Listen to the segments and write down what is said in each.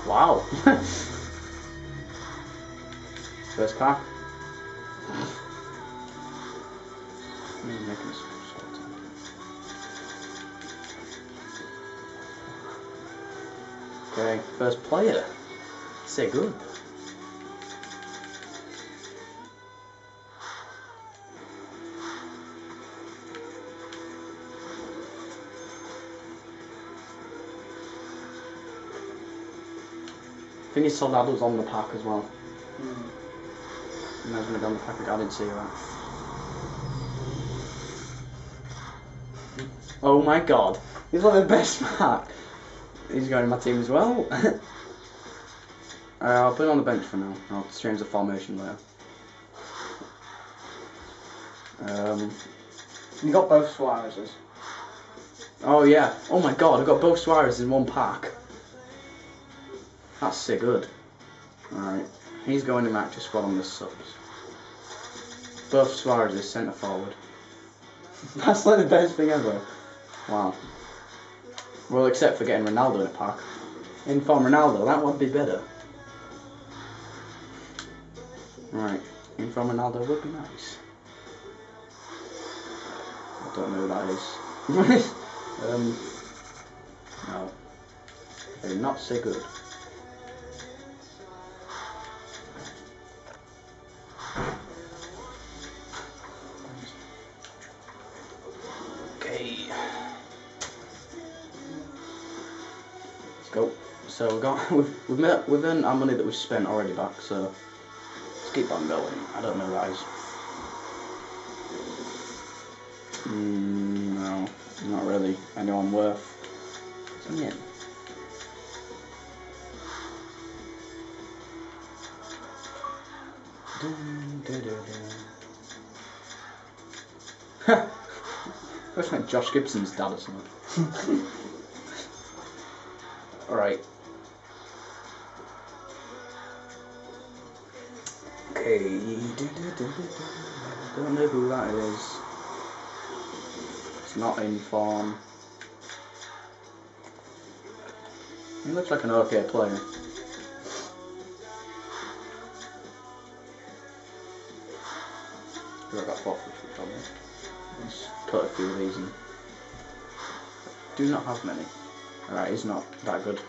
Wow. First pack. Okay, first player. Say good. I think he saw that was on the pack as well. And that's going to be on the pack. I didn't see that. Oh my god. He's one of the best pack. He's going in my team as well. I'll put him on the bench for now. I'll change the formation later. You got both Suarez's. Oh yeah. Oh my god, I've got both Suarez in one pack. That's so good. Alright. He's going in my active squad on the subs. Both Suarez is centre forward. That's like the best thing ever. Wow. Well, except for getting Ronaldo in a pack. Inform Ronaldo, that would be better. Right. Inform Ronaldo would be nice. I don't know who that is. No. They're not so good. Okay. Let's go. So we've earned our money that we've spent already back, so let's keep on going. I don't know, guys. No, not really anyone worth. So yeah. Looks like Josh Gibson's dad or something. Alright. Okay. Don't know who that is. It's not in form. He looks like an okay player. I got 450 from it. Let's put a few of these in. Do not have many. Alright, he's not that good.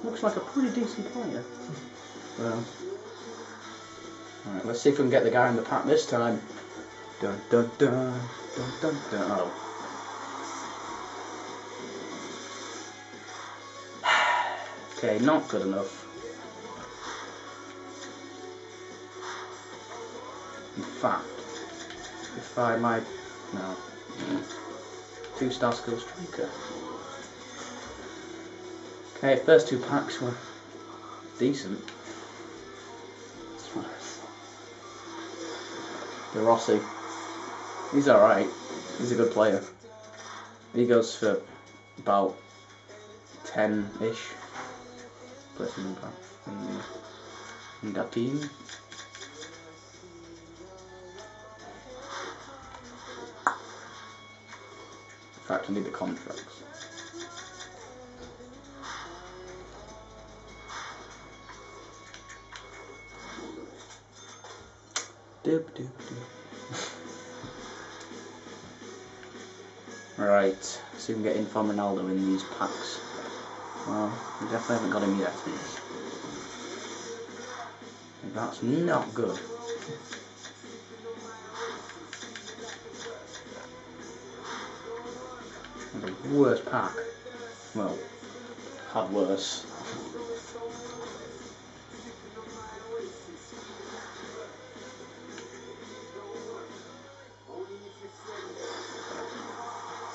Looks like a pretty decent player. Well. Alright, let's see if we can get the guy in the pack this time. Dun dun dun dun dun dun. Oh. Okay, not good enough. In fact, if I might... No. 2-star skill striker. Okay, first two packs were decent. De Rossi. He's alright. He's a good player. He goes for about 10-ish. Plus in that team. In fact, I need the contracts. Doop doop doop. Right, so we can get Inform Ronaldo in these packs. Well, we definitely haven't got him yet. That's not good. That's the worst pack. Well, had worse.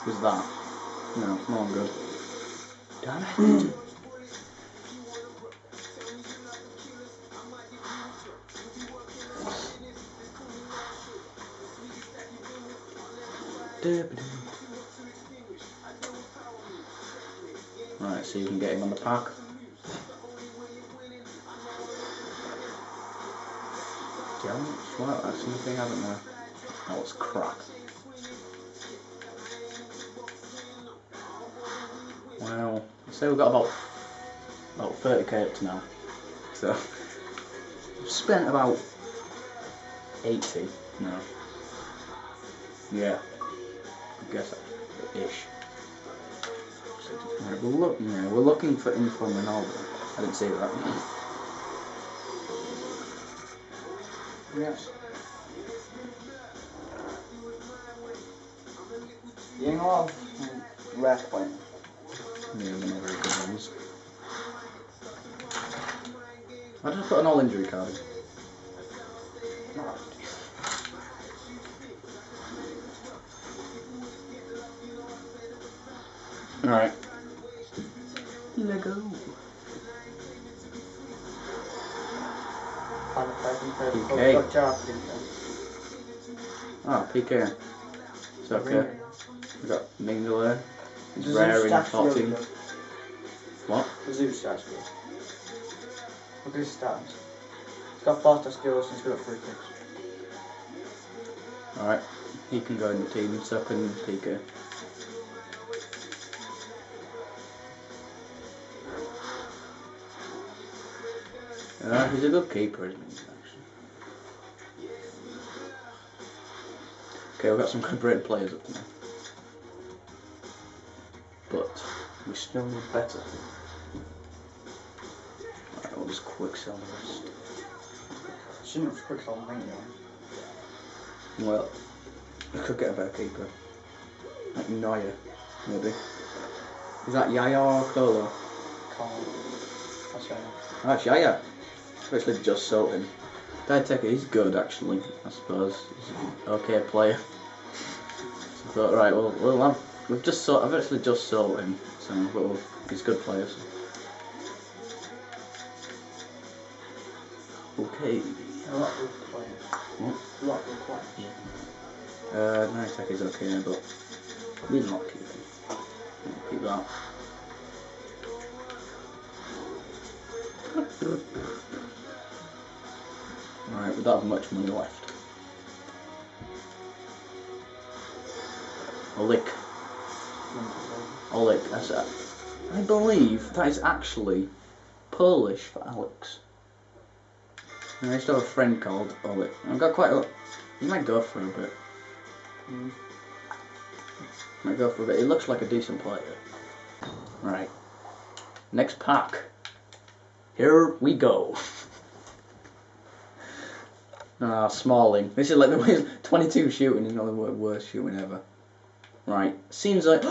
Who's that? No, no one good. Damn it. Right, so you can get him on the pack. Well, that's something, haven't there? Oh, it's crap. Well, I'd say we've got about Oh, 30k up to now. So, I've spent about 80 now. Yeah, I guess ish. Right, we're looking for info on Ronaldo. I didn't see that. Yes. You ain't a lot of rare players. Yeah, they're not very good ones. I just put an all injury card in. Alright. Alright. Lego. PK. Good job, PK. Ah, PK. It's okay. We got Mingle there. He's The rare Zeus in stats really 14. good. What? The Zeus stats good. Look at his stats. He's got faster skills and he's good at free kicks. Alright. He can go in the team, so can PK. He's a good keeper, isn't he? Actually. Okay, we've got some good great players up there. But we still need better. Alright, we'll just quick sell the rest. Shouldn't have quick on me, Well, we could get a better keeper. Like Neuer, maybe. Is that Yaya or Colo? Can't. That's right. That's Yaya. Actually just sold him. Dieteka, he's good actually, I suppose. He's an okay player. But right, I've actually just sold him, so he's a good player. So. Okay. A lot of good players. What? A lot of good players. Dieteka is okay, but we'll not keep him. We'll keep that. Alright, we don't have much money left. Oleg, that's it. I believe that is actually Polish for Alex. And I used to have a friend called Oleg. I've got quite a lot. You might go for a bit. Might go for a bit. It looks like a decent player. Right. Next pack. Here we go. Smalling. This is like the 22 shooting is not the worst shooting ever. Right. Seems like.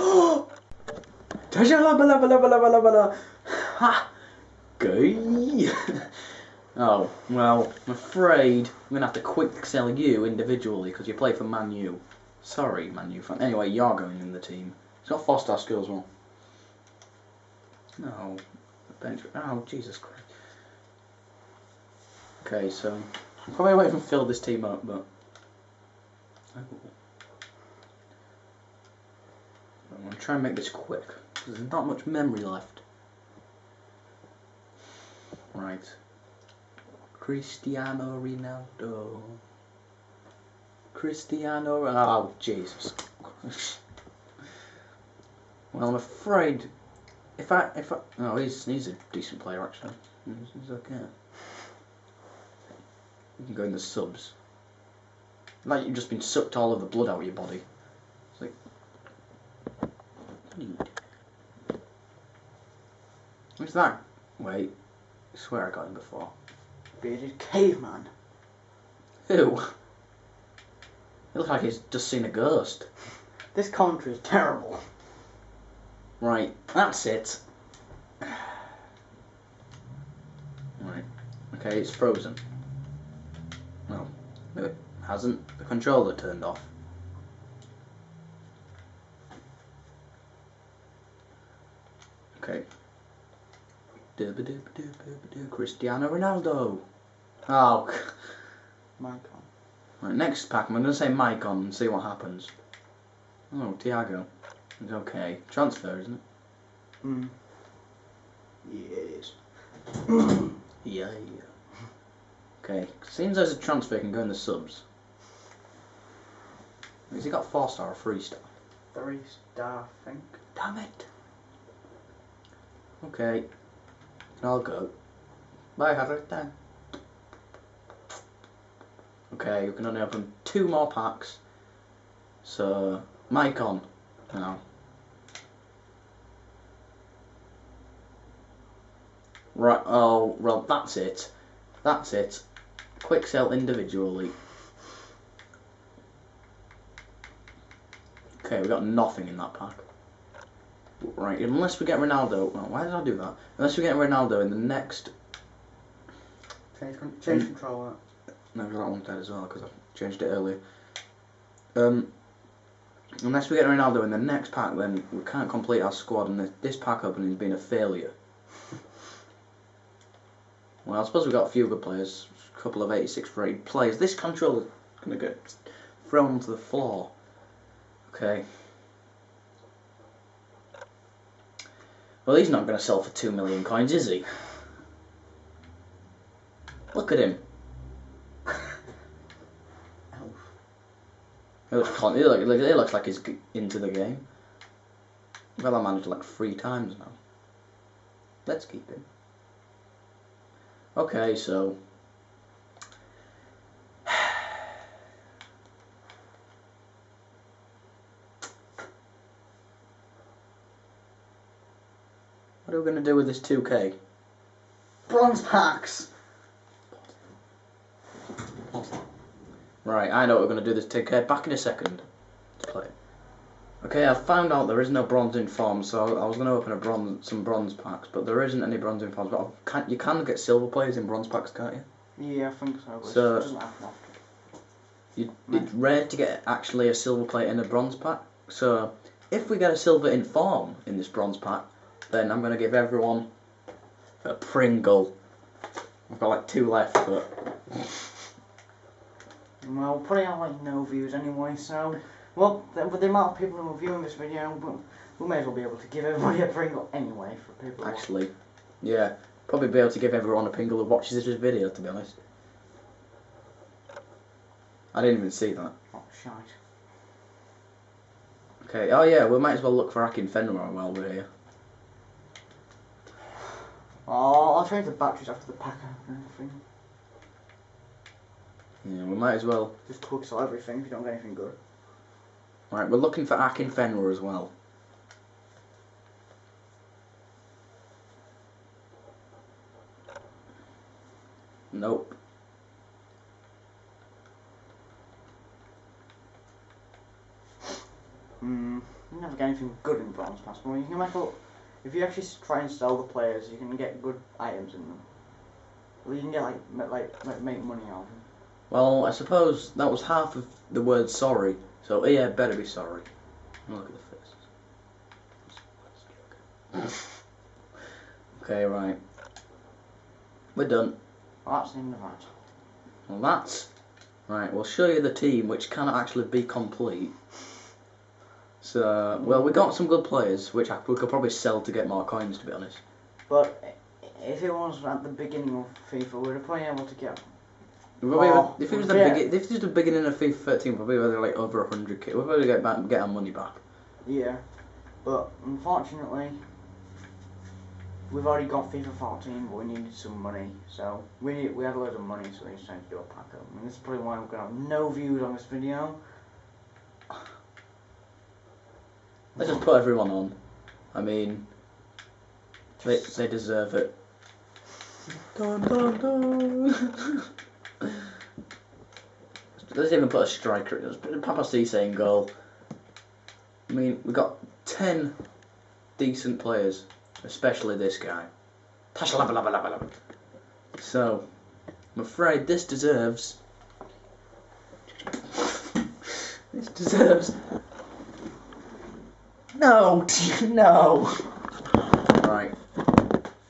Ha! Gay. Oh, well, I'm afraid I'm going to have to quick sell you individually because you play for Man U. Sorry, Man U fan. Anyway, you're going in the team. It's got 4-star skills as well. No. Bench. Oh, Jesus Christ. Okay, so I'm probably won't even fill this team up, but I'm going to try and make this quick because there's not much memory left. Right. Cristiano Ronaldo. Oh, Jesus. Well, I'm afraid if I oh, he's a decent player actually. He's okay. You can go in the subs. Like you've just been sucked all of the blood out of your body. It's like, what's that? Wait, I swear I got him before. Bearded caveman. Who? It looks like he's just seen a ghost. This commentary is terrible. Right, that's it. Right, okay, it's frozen. No, it hasn't. The controller turned off. Okay. Cristiano Ronaldo. Oh. Micon. Right, next pack, I'm going to say Micon and see what happens. Oh, Thiago. It's okay. Transfer, isn't it? Yeah, it is. Yeah. Okay, seems there's a transfer can go in the subs. Has he got 4-star or 3-star? 3-star, I think. Damn it. Okay. And I'll go. Bye, have a good time. Okay, you can only open 2 more packs. So, mic on now. Right, oh, well, that's it. That's it. Quick sell individually. Okay, we got nothing in that pack. Right, unless we get Ronaldo. Oh, why did I do that? Unless we get Ronaldo in the next. Change controller. No, that one's dead as well because I changed it earlier. Unless we get Ronaldo in the next pack, then we can't complete our squad, and this pack opening has been a failure. Well, I suppose we've got a few good players, a couple of 86 rated players. This controller's going to get thrown onto the floor. Okay. Well, he's not going to sell for 2 million coins, is he? Look at him. He looks like he's into the game. Well, I managed like 3 times now. Let's keep him. Okay, so what are we going to do with this 2K? Bronze packs! Right, I know what we're going to do with this 2K. Back in a second. Let's play it. Okay, I found out there is no bronze in form, so I was going to open some bronze packs, but there isn't any bronze in forms. But you can get silver players in bronze packs, can't you? Yeah, I think so. But So it doesn't happen often. It's rare to get actually a silver player in a bronze pack. So if we get a silver in form in this bronze pack, then I'm going to give everyone a Pringle. I've got like 2 left, but well, we'll probably have like no views anyway, so well, with the amount of people who are viewing this video, we may as well be able to give everybody a Pringle anyway for people. Actually, yeah, probably be able to give everyone a Pringle who watches this video, to be honest. I didn't even see that. Oh, shite. Okay, oh yeah, we might as well look for Akin Fenrir while we're here. Oh, I'll change the batteries after the pack and everything. Yeah, we might as well. Just quick sell everything if you don't get anything good. Right, we're looking for Akin Fenrir as well. Nope. You never get anything good in bronze pass, but you can make a, if you actually try and sell the players, you can get good items in them. Well, you can get like make money out of them. Well, I suppose that was half of the word sorry, so EA better be sorry. Look at the faces. Okay, right. We're done. Well, that's the end of that. Well, that's... Right, we'll show you the team, which cannot actually be complete. So, well, we got some good players, which we could probably sell to get more coins, to be honest. But if it was at the beginning of FIFA, we'd have probably able to get... If it was the beginning of FIFA 13, probably were like over 100k. We'll probably get our money back. Yeah, but unfortunately, we've already got FIFA 14, but we needed some money, so we had loads of money, so we decided to do a pack up. And this is probably why we're gonna have no views on this video. Let's just put everyone on. I mean, they deserve it. Dun, dun, dun. Let's even put a striker in. Let's put Papa Cisse in goal. I mean, we've got 10 decent players, especially this guy. So, I'm afraid this deserves... This deserves... No! No! Right.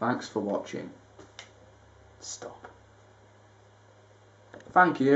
Thanks for watching. Stop. Thank you.